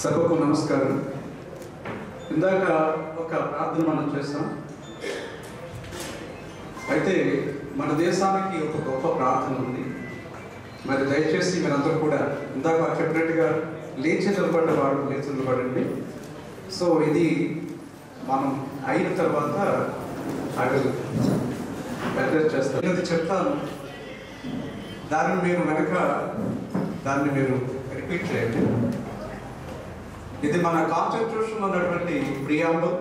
సభకు నమస్కారం. ఇందాక ఒక ప్రార్థన మనం చేస్తాం. అయితే మన దేశానికి ఒక గొప్ప ప్రార్థన ఉంది. మరి దయచేసి మీరందరూ కూడా ఇందాక చెప్పినట్టుగా లేచి నిలబడ్డవాడు లేచి నిలబడండి. సో ఇది మనం అయిన తర్వాత అడ్రస్ చేస్తాను. ఇది చెప్తాను, దాన్ని మీరు వెనక దాన్ని మీరు రిపీట్ చేయండి. ఇది మన కాన్స్టిట్యూషన్ ఉన్నటువంటి ప్రియాంబుల్.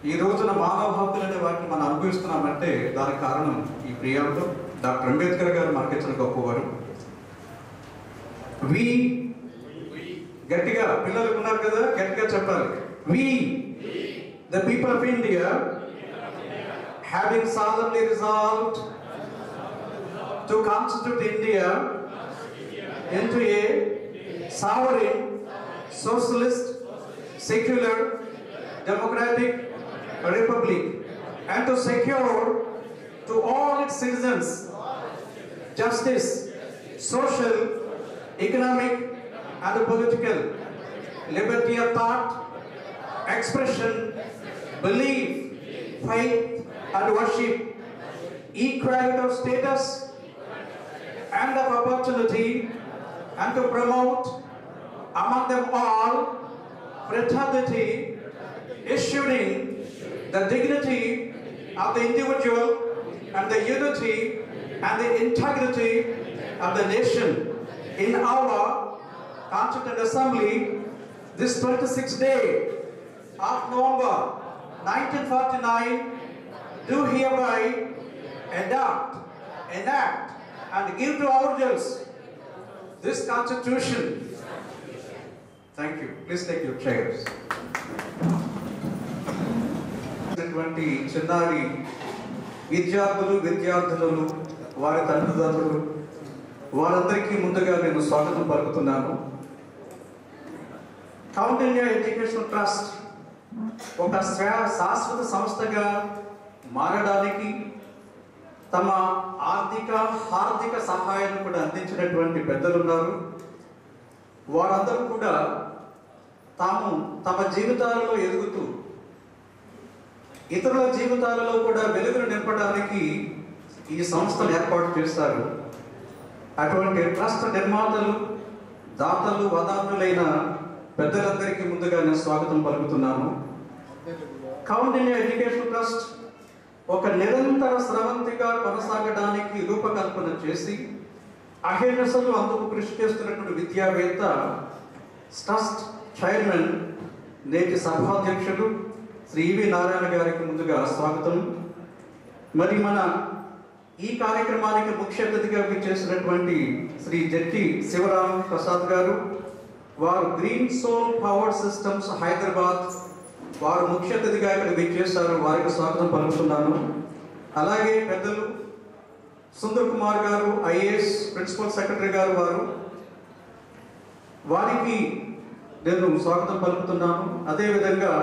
ఈ రోజున మానవ హక్కులు అనే వాటిని మనం అనుభవిస్తున్నామంటే దానికి కారణం ఈ ప్రియాంబుల్. డాక్టర్ అంబేద్కర్ గారు మనకిచ్చిన గొప్పవారు. వి గట్టిగా పిల్లలు ఉన్నారు కదా, గట్టిగా చెప్పాలి. We the people of India having solemnly resolved to constitute India into a sovereign, socialist, secular, democratic republic, and to secure to all its citizens justice, social, economic, and political liberty of thought, expression, belief, faith, and worship, equality of status and of opportunity, and to promote among them all fraternity, assuring the dignity of the individual and the unity and the integrity of the nation. In our Constituent Assembly, this 26th day of November 1949, do hereby adopt, enact, and give to ourselves this Constitution. Thank you. Please take your chairs. చిన్నారి విద్యార్థులు వారి తల్లిదండ్రులు వారందరికీ ముందుగా నేను స్వాగతం పలుకుతున్నాను. Count India education trust ఒక శాశ్వత సంస్థగా మారడానికి తమ ఆర్థిక సహాయాన్ని కూడా అందించినటువంటి పెద్దలు ఉన్నారు. వారందరూ కూడా తమ జీవితాలలో ఎదుగుతూ ఇతరుల జీవితాలలో కూడా వెలుగును నింపడానికి ఈ సంస్థను ఏర్పాటు చేస్తారు. అటువంటి ట్రస్ట్ నిర్మాతలు, దాతలు, వదాతులైన పెద్దలందరికీ ముందుగా నేను స్వాగతం పలుకుతున్నాను. కౌంట్ ఇండియా ఎడ్యుకేషన్ ట్రస్ట్ ఒక నిరంతర స్రవంతిగా కొనసాగడానికి రూపకల్పన చేసి అహర్నిశలు అందుకు కృషి చేస్తున్నటువంటి విద్యావేత్త, ట్రస్ట్ చైర్మన్, నేటి సభాధ్యక్షులు శ్రీ ఈవి నారాయణ గారికి ముందుగా స్వాగతం. మరి మన ఈ కార్యక్రమానికి ముఖ్య అతిథిగా విచ్చేసినటువంటి శ్రీ జట్టి శివరాం ప్రసాద్ గారు, వారు green sol power systems Hyderabad, వారు ముఖ్య అతిథిగా ఇక్కడ విచ్చేశారు. వారికి స్వాగతం పలుకుతున్నాను. అలాగే పెద్దలు సుందర్ కుమార్ గారు, ఐఏఎస్ ప్రిన్సిపల్ సెక్రటరీ గారు, వారికి నేను స్వాగతం పలుకుతున్నాను. అదేవిధంగా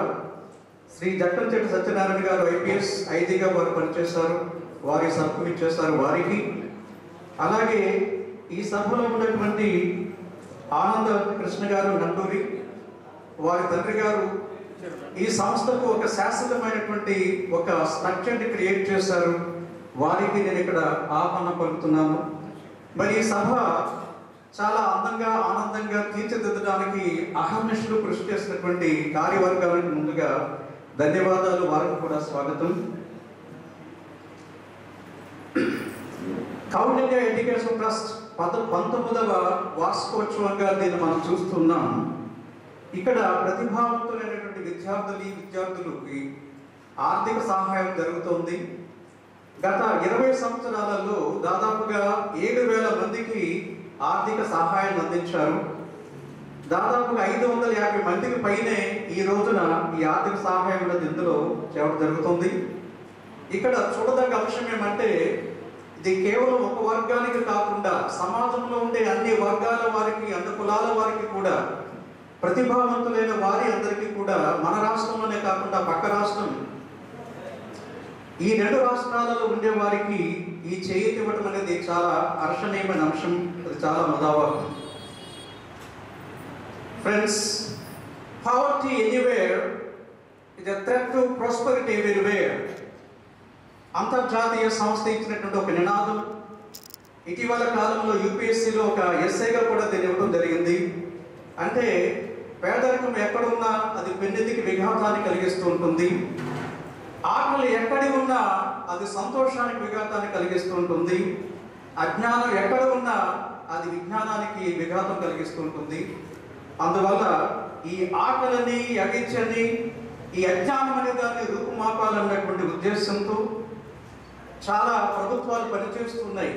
శ్రీ జట్టంచెట్టి సత్యనారాయణ గారు, ఐపీఎస్ ఐదీగా వారు పనిచేశారు, వారి సభకు ఇచ్చేశారు వారికి. అలాగే ఈ సభలో ఉన్నటువంటి ఆనంద కృష్ణ గారు నండూరి, వారి తండ్రి గారు ఈ సంస్థకు ఒక శాశ్వతమైనటువంటి ఒక స్ట్రక్చర్ని క్రియేట్ చేశారు. వారికి నేను ఇక్కడ ఆహ్వానం పలుకుతున్నాను. మరి ఈ సభ చాలా అందంగా ఆనందంగా తీర్చిదిద్దడానికి అహర్నిశలు కృషి చేసినటువంటి కార్యవర్గాలకు ముందుగా ధన్యవాదాలు, వారికి కూడా స్వాగతం. కౌంట్ ఇండియా ఎడ్యుకేషన్ ట్రస్ట్ 19వ వార్షికోత్సవంగా దీన్ని మనం చూస్తున్నాం. ఇక్కడ ప్రతిభావంతులైనటువంటి విద్యార్థులకి ఆర్థిక సహాయం జరుగుతోంది. గత 20 సంవత్సరాలలో దాదాపుగా 7,000 మందికి ఆర్థిక సహాయం అందించారు. దాదాపుగా 550 మందికి పైనే ఈ రోజున ఈ ఆర్థిక సహాయం అనేది ఇందులో చేయడం జరుగుతుంది. ఇక్కడ చూడదగ్గ అంశం ఏమంటే, ఇది కేవలం ఒక వర్గానికి కాకుండా సమాజంలో ఉండే అన్ని వర్గాల వారికి, అన్ని కులాల వారికి కూడా, ప్రతిభావంతులైన వారి అందరికీ కూడా, మన రాష్ట్రంలోనే కాకుండా పక్క రాష్ట్రం, ఈ 2 రాష్ట్రాలలో ఉండే వారికి ఈ చేయూత ఇవ్వడం అనేది చాలా హర్షణీయమైన అంశం. అది చాలా ముదావహం. Friends, poverty anywhere is a threat to prosperity everywhere. అంతర్జాతీయ సంస్థ ఇచ్చినటువంటి ఒక నినాదం. ఇటీవల కాలంలో యూపీఎస్సీలో ఒక ఎస్ఐగా కూడా దీన్ని ఇవ్వడం జరిగింది. అంటే పేదరికం ఎక్కడున్నా అది పెన్నెదికి విఘాతాన్ని కలిగిస్తూ ఉంటుంది. ఆకలి ఎక్కడి ఉన్నా అది సంతోషానికి విఘాతాన్ని కలిగిస్తూ ఉంటుంది. అజ్ఞానం ఎక్కడ ఉన్నా అది విజ్ఞానానికి విఘాతం కలిగిస్తూ ఉంటుంది. అందువల్ల ఈ ఆకలిని, అవిద్యని, ఈ అజ్ఞానం అనే దాన్ని రూపుమాపాలన్నటువంటి ఉద్దేశంతో చాలా ప్రభుత్వాలు పనిచేస్తున్నాయి.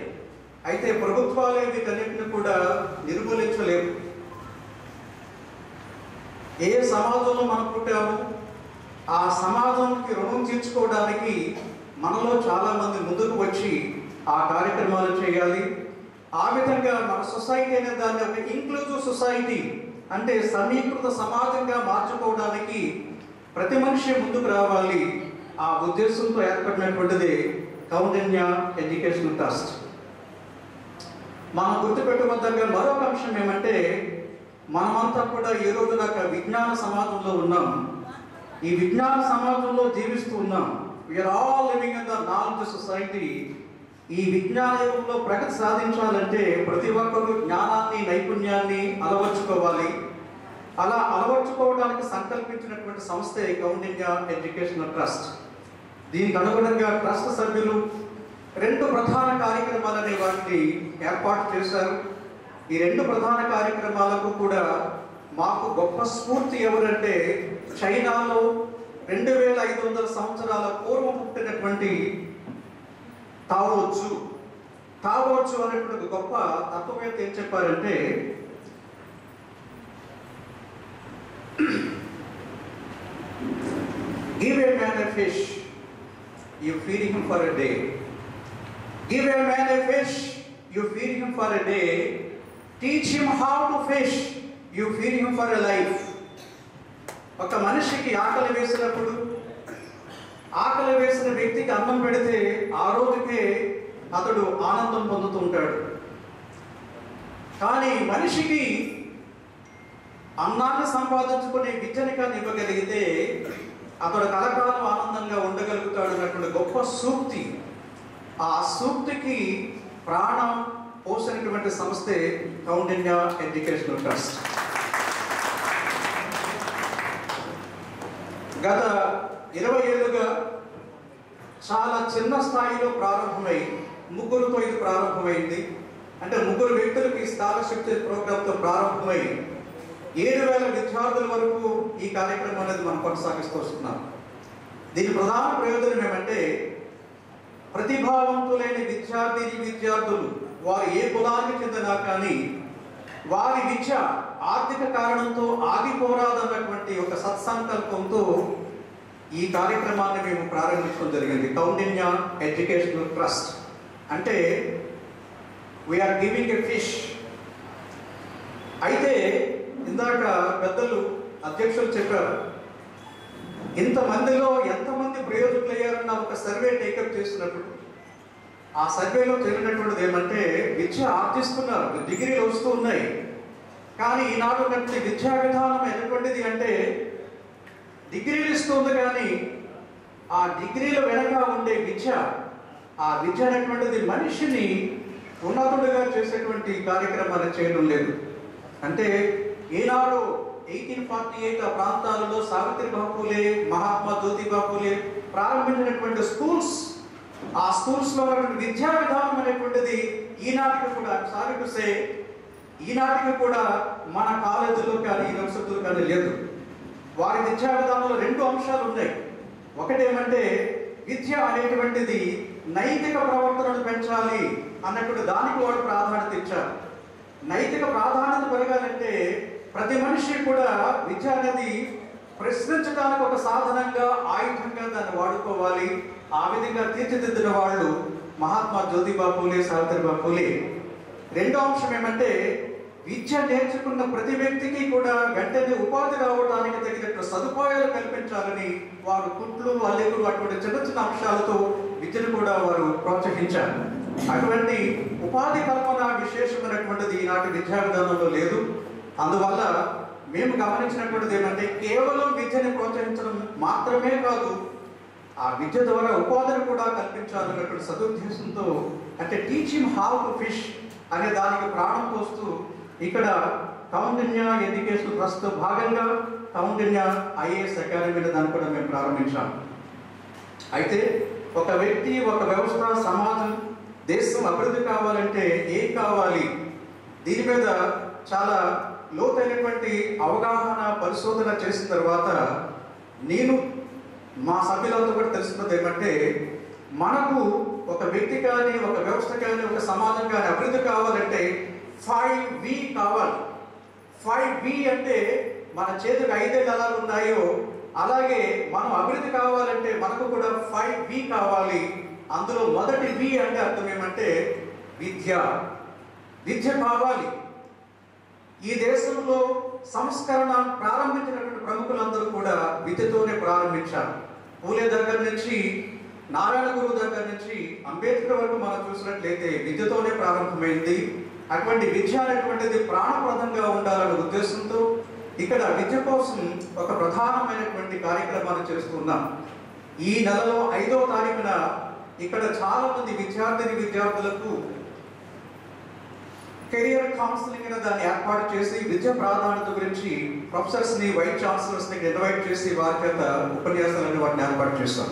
అయితే ప్రభుత్వాలు వీటన్నిటిని కూడా నిర్మూలించలేవు. ఏ సమాజంలో మనం పుట్టామో ఆ సమాజంకి రుణం తీర్చుకోవడానికి మనలో చాలామంది ముందుకు వచ్చి ఆ కార్యక్రమాలు చేయాలి. ఆ విధంగా మన సొసైటీ అనే దాన్ని ఒక ఇంక్లూజివ్ సొసైటీ అంటే సమీకృత సమాజంగా మార్చుకోవడానికి ప్రతి మనిషి ముందుకు రావాలి. ఆ ఉద్దేశంతో ఏర్పడినటువంటిది కౌండిన్య ఎడ్యుకేషనల్ ట్రస్ట్. మనం గుర్తుపెట్టుకోదగ్గ మరొక అంశం ఏమంటే మనమంతా కూడా ఈ రోజు దాకా విజ్ఞాన సమాజంలో ఉన్నాం. ఈ విజ్ఞాన సమాజంలో జీవిస్తూ ఉన్నాం. We are all living in the knowledge society. ఈ విజ్ఞాన యుగంలో ప్రగతి సాధించాలంటే ప్రతి ఒక్కరూ జ్ఞానాన్ని, నైపుణ్యాన్ని అలవర్చుకోవాలి. అలా అలవర్చుకోవడానికి సంకల్పించినటువంటి సంస్థే కౌండిన్య ఎడ్యుకేషనల్ ట్రస్ట్. దీనికి అనుగుణంగా ట్రస్ట్ సభ్యులు 2 ప్రధాన కార్యక్రమాలనే వాటిని ఏర్పాటు చేశారు. ఈ 2 ప్రధాన కార్యక్రమాలకు కూడా మాకు గొప్ప స్ఫూర్తి ఎవరంటే చైనాలో 2500 సంవత్సరాల పూర్వం పుట్టినటువంటి తావోచు అనేటువంటి గొప్ప తత్వవేత్త ఏం చెప్పారంటే give a man a fish, you feed him for a day. Give a man a fish, you feed him for a day. Teach him how to fish, you feed him for a life. ఒక మనిషికి ఆకలి వేసినప్పుడు ఆకలి వేసిన వ్యక్తికి అన్నం పెడితే ఆ రోజుకే అతడు ఆనందం పొందుతూ ఉంటాడు. కానీ మనిషికి అన్నాన్ని సంపాదించుకునే విద్యని కానీ ఇవ్వగలిగితే అతడు కలకాలం ఆనందంగా ఉండగలుగుతాడు అన్నటువంటి గొప్ప సూక్తి. ఆ సూక్తికి ప్రాణం పోసినటువంటి సంస్థే కౌండిన్య ఎడ్యుకేషనల్ ట్రస్ట్. గత 20 ఏళ్ళుగా చాలా చిన్న స్థాయిలో ప్రారంభమై 3 ఇది ప్రారంభమైంది. అంటే 3 వ్యక్తులకి స్కాలర్షిప్ ప్రోగ్రామ్తో ప్రారంభమై 7,000 విద్యార్థుల వరకు ఈ కార్యక్రమం అనేది మనం కొనసాగిస్తూ వస్తున్నాం. దీని ప్రధాన ప్రయోజనం ఏమంటే ప్రతిభావంతులైన విద్యార్థులు వారు ఏ కులానికి చెందినా కానీ వారి విద్య ఆర్థిక కారణంతో ఆగిపోరాదన్నటువంటి ఒక సత్సంకల్పంతో ఈ కార్యక్రమాన్ని మేము ప్రారంభించడం జరిగింది. కౌండిన్య ఎడ్యుకేషనల్ ట్రస్ట్ అంటే వీఆర్ గివింగ్ ఎ ఫిష్. అయితే ఇందాక పెద్దలు అధ్యక్షులు చెప్పారు, ఇంతమందిలో ఎంతమంది ప్రయోజకులు అయ్యారన్న ఒక సర్వే టేకప్ చేసినప్పుడు ఆ సర్వేలో తెలియనటువంటిది ఏమంటే విద్య ఆర్జిస్తున్నారు, డిగ్రీలు వస్తూ ఉన్నాయి. కానీ ఈనాడు ఉన్నటువంటి విద్యా విధానం ఎటువంటిది అంటే డిగ్రీలు ఇస్తుంది కానీ ఆ డిగ్రీల వెనక ఉండే విద్య, ఆ విద్య అనేటువంటిది మనిషిని ఉన్నతుడిగా చేసేటువంటి కార్యక్రమాలు చేయడం లేదు. అంటే ఈనాడు 1848 ఆ ప్రాంతాలలో సావిత్రిబాయి పూలే, మహాత్మా జ్యోతిబా పూలే ప్రారంభించినటువంటి స్కూల్స్, ఆ స్కూల్స్లో ఉన్నటువంటి విద్యా విధానం అనేటువంటిది ఈనాటికి కూడా ఈనాటికి కూడా మన కాలేజీలో కానీ యూనివర్సిటీలో కానీ లేదు. వారి విద్యా విధానంలో 2 అంశాలు ఉన్నాయి. ఒకటేమంటే విద్య అనేటువంటిది నైతిక ప్రవర్తనను పెంచాలి అన్నటువంటి దానికి వాడు ప్రాధాన్యత ఇచ్చారు. నైతిక ప్రాధాన్యత పెరగాలంటే ప్రతి మనిషి కూడా విద్య అనేది ప్రశ్నించడానికి ఒక సాధనంగా, ఆయుధంగా దాన్ని వాడుకోవాలి. ఆ విధంగా తీర్చిదిద్దిన వాళ్ళు మహాత్మా జ్యోతిబా పూలే, సావిత్రిబాయి పూలే. 2వ అంశం ఏమంటే విద్య నేర్చుకున్న ప్రతి వ్యక్తికి కూడా వెంటనే ఉపాధి రావడానికి తగినట్టు సదుపాయాలు కల్పించాలని వారు కుట్లు, అల్లెకులు అటువంటి చిన్న చిన్న అంశాలతో విద్యను కూడా వారు ప్రోత్సహించారు. అటువంటి ఉపాధి కల్పన విశేషమైనటువంటిది ఈనాటి విద్యా విధానంలో లేదు. అందువల్ల మేము గమనించినటువంటిది ఏమంటే కేవలం విద్యని ప్రోత్సహించడం మాత్రమే కాదు, ఆ విద్య ద్వారా ఉపాధిని కూడా కల్పించాలన్నటువంటి సదుద్దేశంతో, అంటే టీచింగ్ హౌ టు ఫిష్ అనే దానికి ప్రాణం పోస్తూ ఇక్కడ కౌండిన్య ఎడ్యుకేషన్ ట్రస్ట్ భాగంగా కౌండిన్య ఐఏఎస్ అకాడమీ దాన్ని కూడా మేము ప్రారంభించాం. అయితే ఒక వ్యక్తి, ఒక వ్యవస్థ, సమాజం, దేశం అభివృద్ధి కావాలంటే ఏం కావాలి, దీని మీద చాలా లోతైనటువంటి అవగాహన పరిశోధన చేసిన తర్వాత నేను మా సభ్యులంతా కూడా తెలుసుకున్నది ఏమంటే, మనకు ఒక వ్యక్తి కానీ, ఒక వ్యవస్థ కానీ, ఒక సమాజం కానీ అభివృద్ధి కావాలంటే 5V కావాలి. 5V అంటే మన చేతికి 5 దళాలు ఉన్నాయో అలాగే మనం అభివృద్ధి కావాలంటే మనకు కూడా 5V కావాలి. అందులో మొదటి V అంటే అర్థం ఏమంటే విద్య. విద్య కావాలి. ఈ దేశంలో సంస్కరణ ప్రారంభించినటువంటి ప్రముఖులందరూ కూడా విద్యతోనే ప్రారంభించారు. పూలే దగ్గర నుంచి, నారాయణ గురువు దగ్గర నుంచి అంబేద్కర్ వరకు మనం చూసినట్లయితే విద్యతోనే ప్రారంభమైంది. అటువంటి విద్య అనేటువంటిది ప్రాణప్రదంగా ఉండాలనే ఉద్దేశంతో ఇక్కడ విద్య కోసం ఒక ప్రధానమైనటువంటి కార్యక్రమాన్ని చేస్తున్నాం. ఈ నెలలో 5వ తారీఖున ఇక్కడ చాలా మంది విద్యార్థులకు కెరియర్ కౌన్సిలింగ్ అనే దాన్ని ఏర్పాటు చేసి విద్య ప్రాధాన్యత గురించి ప్రొఫెసర్స్ని, వైస్ ఛాన్సలర్స్ని ఇన్వైట్ చేసి వారి చేత ఉపన్యాసాలను వాటిని ఏర్పాటు చేస్తాం.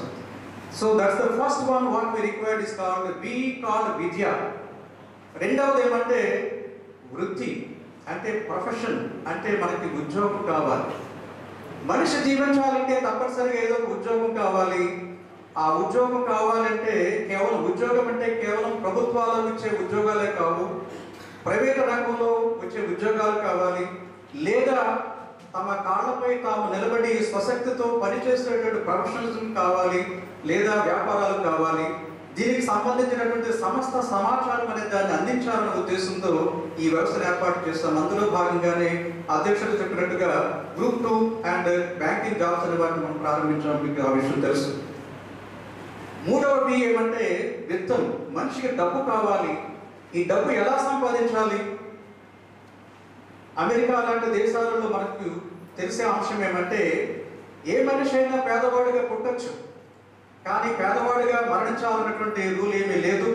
So that's the first one what we required is called vidya. రెండవది ఏమంటే వృత్తి, అంటే ప్రొఫెషన్, అంటే మనకి ఉద్యోగం కావాలి. మనిషి జీవించాలంటే తప్పనిసరిగా ఏదో ఒక ఉద్యోగం కావాలి. ఆ ఉద్యోగం కావాలంటే కేవలం ఉద్యోగం అంటే కేవలం ప్రభుత్వాలు ఇచ్చే ఉద్యోగాలే కావు, ప్రైవేట్ రంగంలో వచ్చే ఉద్యోగాలు కావాలి, లేదా తమ కాళ్ళపై తాము నిలబడి స్వశక్తితో పనిచేసేటువంటి ప్రొఫెషనలిజం కావాలి, లేదా వ్యాపారాలు కావాలి. దీనికి సంబంధించినటువంటి సమస్త సమాచారం అనే దాన్ని అందించాలనే ఉద్దేశంతో ఈ వ్యవస్థను ఏర్పాటు చేస్తాం. అందులో భాగంగానే అధ్యక్షుడు చెప్పినట్టుగా గ్రూప్ 2 అండ్ బ్యాంకింగ్ జాబ్స్ అనే వాటిని మనం ప్రారంభించాం. మీకు ఆ విషయం తెలుసు. మూడవది ఏమంటే విత్తం. మనిషికి డబ్బు కావాలి. ఈ డబ్బు ఎలా సంపాదించాలి? అమెరికా లాంటి దేశాలలో మనకు తెలిసే అంశం ఏమంటే, ఏ మనిషి అయినా పేదవాడిగా పుట్టచ్చు, కానీ పేదవాడిగా మరణించాలన్నటువంటి రూల్ ఏమీ లేదు.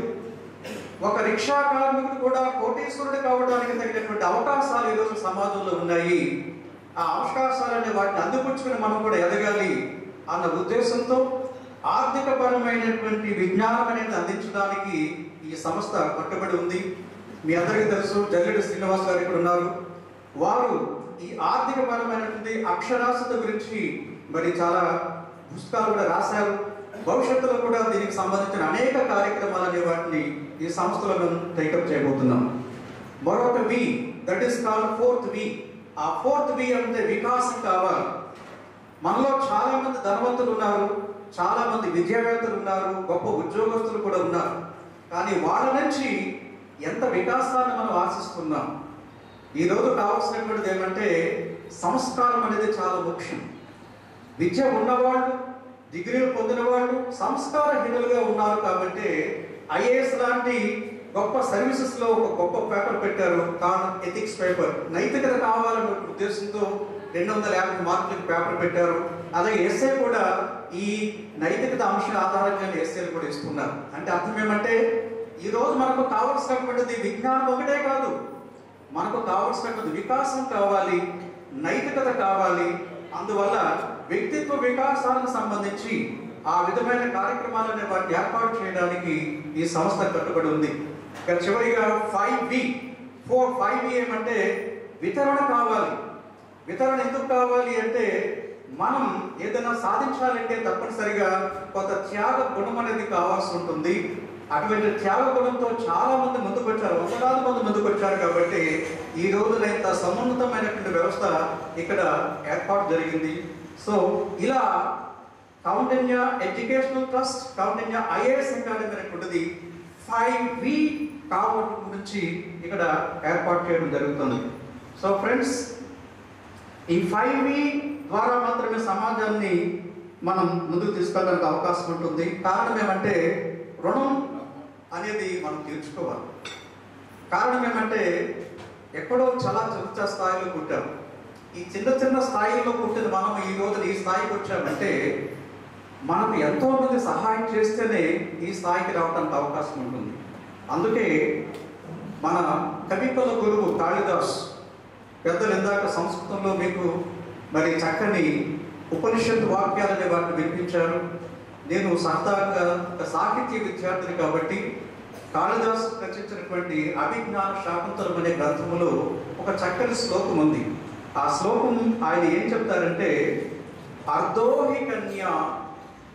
ఒక రిక్షా కార్మికుడు కూడా కోటీశ్వరుడు కావడానికి తగినటువంటి అవకాశాలు ఈరోజు సమాజంలో ఉన్నాయి. ఆ అవకాశాలనే వాటిని అందిపుచ్చుకుని మనం కూడా ఎదగాలి అన్న ఉద్దేశంతో ఆర్థిక పరమైనటువంటి విజ్ఞానం అనేది అందించడానికి ఈ సంస్థ కట్టుబడి ఉంది. మీ అందరికీ తెలుసు, జల్లెడు శ్రీనివాస్ గారు ఇక్కడ ఉన్నారు. వారు ఈ ఆర్థిక పరమైనటువంటి అక్షరాస్యత గురించి మరి చాలా పుస్తకాలు కూడా రాశారు. భవిష్యత్తులో కూడా దీనికి సంబంధించిన అనేక కార్యక్రమాలు అనే వాటిని ఈ సంస్థలో మేము టేకప్ చేయబోతున్నాం. మరొక V, that is called 4th V. ఆ 4th V అంటే వికాసం కావాలి. మనలో చాలా మంది ధనవంతులు ఉన్నారు, చాలా మంది విద్యావేత్తలు ఉన్నారు, గొప్ప ఉద్యోగస్తులు కూడా ఉన్నారు. కానీ వాళ్ళ నుంచి ఎంత వికాసాన్ని మనం ఆశిస్తున్నాం? ఈరోజు కావాల్సినటువంటిది ఏమంటే సంస్కారం అనేది చాలా ముఖ్యం. విద్య ఉన్నవాళ్ళు, డిగ్రీలు పొందిన వాళ్ళు సంస్కారహీనులుగా ఉన్నారు. కాబట్టి ఐఏఎస్ లాంటి గొప్ప సర్వీసెస్లో ఒక గొప్ప పేపర్ పెట్టారు, ఎథిక్స్ పేపర్. నైతికత కావాలన్న ఉద్దేశంతో 250 మార్కులకు పేపర్ పెట్టారు. అలాగే ఎస్ఏ కూడా ఈ నైతికత అంశం ఆధారంగా ఎస్ఏలు కూడా ఇస్తున్నారు. అంటే అర్థం ఏమంటే ఈరోజు మనకు కావలసినటువంటిది విజ్ఞానం ఒకటే కాదు, మనకు కావలసినటువంటి వికాసం కావాలి, నైతికత కావాలి. అందువల్ల వ్యక్తిత్వ వికాసానికి సంబంధించి ఆ విధమైన కార్యక్రమాలనే వాటిని ఏర్పాటు చేయడానికి ఈ సంస్థ కట్టుబడి ఉంది. ఇక్కడ చివరిగా 5V ఏమంటే వితరణ కావాలి. వితరణ ఎందుకు కావాలి అంటే మనం ఏదైనా సాధించాలంటే తప్పనిసరిగా కొంత త్యాగ గుణం అనేది కావాల్సి ఉంటుంది. అటువంటి త్యాగ గుణంతో చాలా మంది ముందుకు వచ్చారు, వందలాది మంది ముందుకు వచ్చారు. కాబట్టి ఈ రోజున ఇంత సమున్నతమైనటువంటి వ్యవస్థ ఇక్కడ ఏర్పాటు జరిగింది. సో ఇలా Kaundinya educational trust, Kaundinya IAS academy అనేటువంటిది 5V కావడం గురించి ఇక్కడ ఏర్పాటు చేయడం జరుగుతుంది. సో ఫ్రెండ్స్, ఈ 5V ద్వారా మాత్రమే సమాజాన్ని మనం ముందుకు తీసుకెళ్ళడానికి అవకాశం ఉంటుంది. కారణం ఏమంటే రుణం అనేది మనం తీర్చుకోవాలి. కారణం ఏమంటే ఎక్కడో చాలా చిన్న స్థాయిలో పుట్టాం. ఈ చిన్న చిన్న స్థాయిలో పుట్టిన మనం ఈ రోజున ఈ స్థాయికి వచ్చామంటే మనకు ఎంతో మంది సహాయం చేస్తేనే ఈ స్థాయికి రావడానికి అవకాశం ఉంటుంది. అందుకే మన కవికుల గురువు కాళిదాస్ పెద్దలు ఇందాక సంస్కృతంలో మీకు మరి చక్కని ఉపనిషత్తు వాక్యాలనే వాటిని వినిపించారు. నేను సరదాగా ఒక సాహిత్య విద్యార్థిని కాబట్టి కాళిదాస్ రచించినటువంటి అభిజ్ఞాన శాకుంతలం అనే గ్రంథములో ఒక చక్కని శ్లోకం ఉంది. ఆ శ్లోకం ఆయన ఏం చెప్తారంటే, అర్ధోహి కన్యా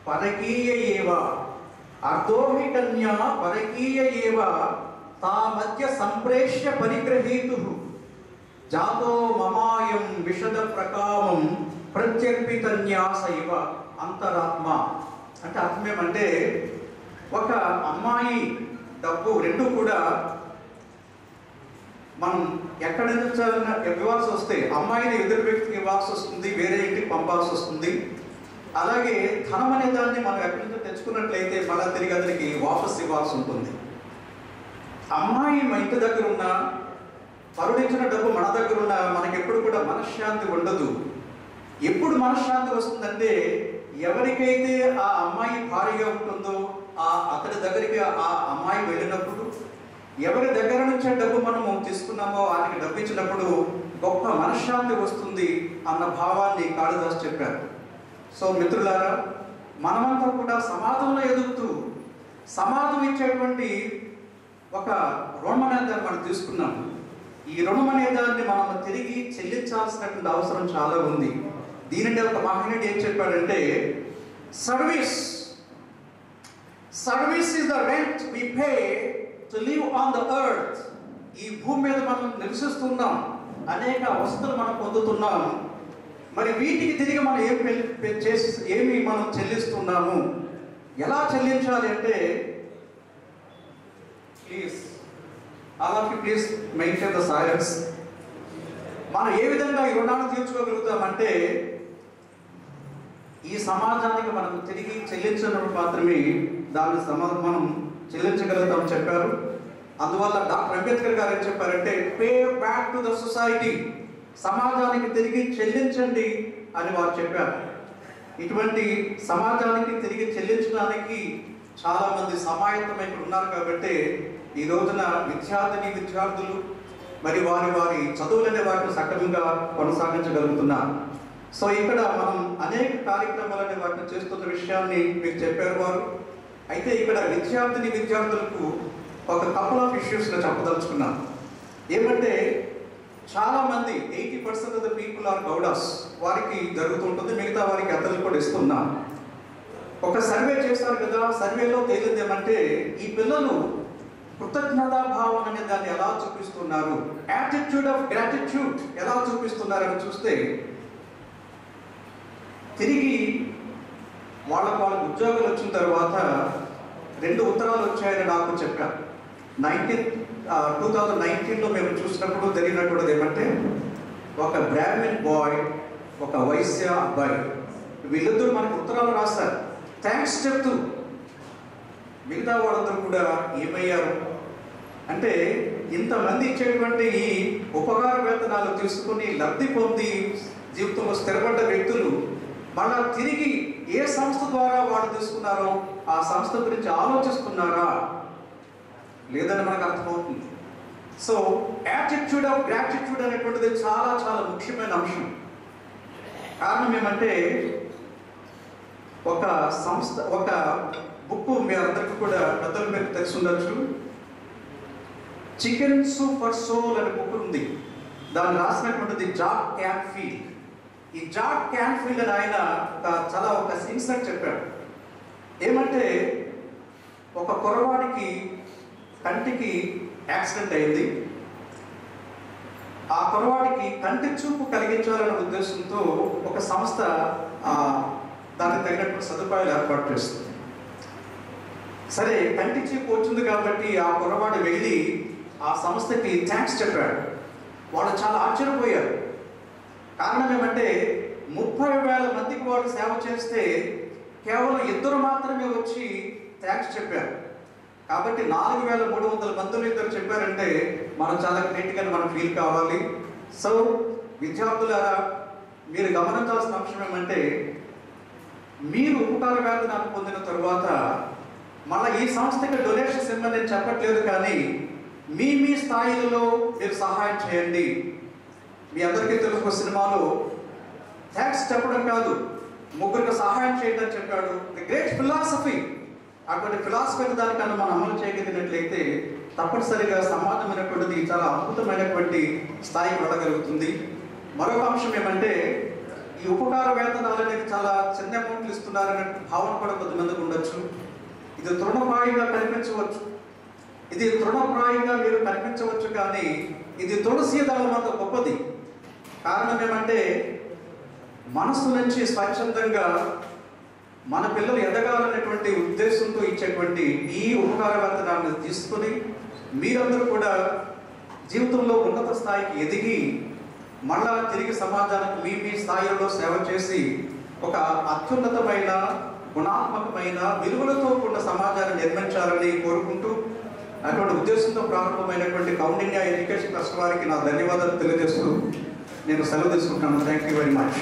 పరకీయ ఏవ, అర్ధోహి కన్యా పరకీయ ఏవ తా మధ్య సంప్రేష్య పరిగ్రహీతు జాతో మమాయం విశద ప్రకామం ప్రత్యర్పితన్యాస ఇవ అంతరాత్మ. అంటే అర్థం ఏమంటే, ఒక అమ్మాయి డబ్బు రెండు కూడా మనం ఎక్కడ ఇవ్వాల్సి వస్తే అమ్మాయిని ఎదురు వ్యక్తికి ఇవ్వాల్సి వస్తుంది, వేరే ఇంటికి పంపాల్సి వస్తుంది. అలాగే ధనం అనే దాన్ని మనం ఎక్కడి నుంచో తెచ్చుకున్నట్లయితే మళ్ళీ తిరిగి అతనికి వాపస్ ఇవ్వాల్సి ఉంటుంది. అమ్మాయి మన ఇంటి దగ్గర ఉన్న, పరుడిచ్చిన డబ్బు మన దగ్గర ఉన్న, మనకి ఎప్పుడు కూడా మనశ్శాంతి ఉండదు. ఎప్పుడు మనశ్శాంతి వస్తుందంటే, ఎవరికైతే ఆ అమ్మాయి భారీగా ఉంటుందో అతడి దగ్గరికి ఆ అమ్మాయి వెళ్ళినప్పుడు, ఎవరి దగ్గర నుంచే డబ్బు మనము తీసుకున్నామో ఆయనకి డబ్బు ఇచ్చినప్పుడు గొప్ప మనశ్శాంతి వస్తుంది అన్న భావాన్ని కాళిదాస్ చెప్పారు. సో మిత్రులారా, మనమంతా కూడా సమాజంలో ఎదుగుతూ సమాజం ఇచ్చేటువంటి ఒక రుణం అనే దాన్ని మనం తీసుకున్నాం. ఈ రుణం అనే దాన్ని మనం తిరిగి చెల్లించాల్సినటువంటి అవసరం చాలా ఉంది. దీనిని ఒక మహనీయుడు ఏం చెప్పాడంటే, service is the rent we pay to live on the earth. ఈ భూమి మీద మనం నివసిస్తున్నాం, అనేక వసతులు మనం పొందుతున్నాం. మరి వీటికి తిరిగి మనం ఏమి మనం చెల్లిస్తున్నాము, ఎలా చెల్లించాలి అంటే, please all of you please maintain the silence. మనం ఏ విధంగా ఈ రుణాన్ని తీర్చుకోగలుగుతామంటే, ఈ సమాజానికి మనం తిరిగి చెల్లించినప్పుడు మాత్రమే దాని మనం చెల్లించగలుగుతామని చెప్పారు. అందువల్ల డాక్టర్ అంబేద్కర్ గారు ఏం చెప్పారంటే, pay back to the society, సమాజానికి తిరిగి చెల్లించండి అని వారు చెప్పారు. ఇటువంటి సమాజానికి తిరిగి చెల్లించడానికి చాలా మంది సమాయత్తమై ఉన్నారు. కాబట్టి ఈ రోజున విద్యార్థులు మరి వారి చదువులనే వాటిని సక్రమంగా కొనసాగించగలుగుతున్నారు. సో ఇక్కడ మనం అనేక కార్యక్రమాలనే వాటిని చేస్తున్న విషయాన్ని మీరు చెప్పారు వారు. అయితే ఇక్కడ విద్యార్థులకు ఒక కపుల్ ఆఫ్ ఇష్యూస్ చెప్పదలుచుకున్నాను. ఏమంటే, చాలా మంది 80% of the people are Gowdas, వారికి జరుగుతుంటుంది, మిగతా వారికి అతలు కూడా ఇస్తున్నాం. ఒక సర్వే చేస్తారు కదా, సర్వేలో తేలింది ఏమంటే, ఈ పిల్లలు కృతజ్ఞతా భావం అనే దాన్ని ఎలా చూపిస్తున్నారు, యాటిట్యూడ్ ఆఫ్ గ్రాటిట్యూడ్ ఎలా చూపిస్తున్నారని చూస్తే, తిరిగి వాళ్ళకు ఉద్యోగాలు వచ్చిన తర్వాత 2 ఉత్తరాలు వచ్చాయని నాకు చెప్పారు. 2019లో మేము చూసినప్పుడు జరిగినటువంటిది ఏమంటే, ఒక బ్రాహ్మణ్ బాయ్, ఒక వైశ్య అబ్బాయి, వీళ్ళిద్దరూ మనకు ఉత్తరాలు రాస్తారు థ్యాంక్స్ చెప్తూ. మిగతా వాళ్ళందరూ కూడా ఏమయ్యారు అంటే, ఇంతమంది ఇచ్చేటువంటి ఈ ఉపకార వేతనాలు తీసుకుని లబ్ధి పొంది జీవితంలో స్థిరపడ్డ వ్యక్తులు మళ్ళా తిరిగి ఏ సంస్థ ద్వారా వాళ్ళు తీసుకున్నారో ఆ సంస్థ గురించి ఆలోచిస్తున్నారా లేదని మనకు అర్థమవుతుంది. సో యాటిట్యూడ్ ఆఫ్ గ్రాటిట్యూడ్ అనేటువంటిది చాలా చాలా ముఖ్యమైన అంశం. కారణం ఏమంటే, ఒక బుక్ మీ అందరికీ కూడా పెద్దలు మీకు తెలిసి ఉండొచ్చు, చికెన్ సూప్ ఫర్ సోల్ అనే బుక్ ఉంది. దాన్ని రాసినటువంటిది జాక్ క్యాన్ఫీల్డ్. ఈ జాక్ క్యాన్ఫీల్డ్ అని ఆయన ఒక ఇన్సిడెంట్ చెప్పాడు. ఏమంటే, ఒక కుర్రవాడికి కంటికి యాక్సిడెంట్ అయింది. ఆ కుర్రవాడికి కంటి చూపు కలిగించాలనే ఉద్దేశంతో ఒక సంస్థ దానికి తగినటువంటి సదుపాయాలు ఏర్పాటు చేస్తుంది. సరే, కంటి చూపు వచ్చింది కాబట్టి ఆ కుర్రవాడు వెళ్ళి ఆ సంస్థకి థ్యాంక్స్ చెప్పాడు. వాళ్ళు చాలా ఆశ్చర్యపోయారు. కారణం ఏమంటే, 30,000 మందికి వాళ్ళు సేవ చేస్తే కేవలం 2 మాత్రమే వచ్చి థ్యాంక్స్ చెప్పారు. కాబట్టి 4,300 మందిలో 2 చెప్పారంటే మనం చాలా గ్రేట్గా మనం ఫీల్ కావాలి. సో విద్యార్థులారా మీరు గమనించాల్సిన అంశం ఏమంటే, మీరు ఉపకార వేతనాన్ని పొందిన తరువాత మళ్ళీ ఈ సంస్థకి డొనేషన్స్ ఇవ్వమని నేను చెప్పట్లేదు, కానీ మీ స్థాయిలో మీరు సహాయం చేయండి. మీ అందరికీ తెలుసు సినిమాలో థ్యాంక్స్ చెప్పడం కాదు, ముగ్గురికి సహాయం చేయండి అని చెప్పాడు. The great philosophy. అటువంటి ఫిలాసఫీ దానికన్నా మనం అమలు చేయగలిగినట్లయితే తప్పనిసరిగా సమాజం అనేటువంటిది చాలా అద్భుతమైనటువంటి స్థాయికి వెళ్ళగలుగుతుంది. మరొక అంశం ఏమంటే, ఈ ఉపకార వేతనాలు అనేది చాలా చిన్న అమౌంట్లు ఇస్తున్నారనే భావన కూడా కొంతమందికి ఉండొచ్చు. ఇది తృణప్రాయంగా కనిపించవచ్చు, మీరు కనిపించవచ్చు, కానీ ఇది తులసి దళం అంత గొప్పది. కారణం ఏమంటే, మనసు నుంచి స్వచ్ఛందంగా మన పిల్లలు ఎదగాలనేటువంటి ఉద్దేశంతో ఇచ్చేటువంటి ఈ ఉపకార వేతనాన్ని తీసుకుని మీరందరూ కూడా జీవితంలో ఉన్నత స్థాయికి ఎదిగి మళ్ళా తిరిగి సమాజానికి మీ స్థాయిలో సేవ చేసి ఒక అత్యున్నతమైన గుణాత్మకమైన విలువలతో కూడిన సమాజాన్ని నిర్మించాలని కోరుకుంటూ, అటువంటి ఉద్దేశంతో ప్రారంభమైనటువంటి కౌండిన్య ఎడ్యుకేషన్ ట్రస్ట్ వారికి నా ధన్యవాదాలు తెలియజేస్తూ నేను సెలవు తీసుకుంటాను. Thank you very much.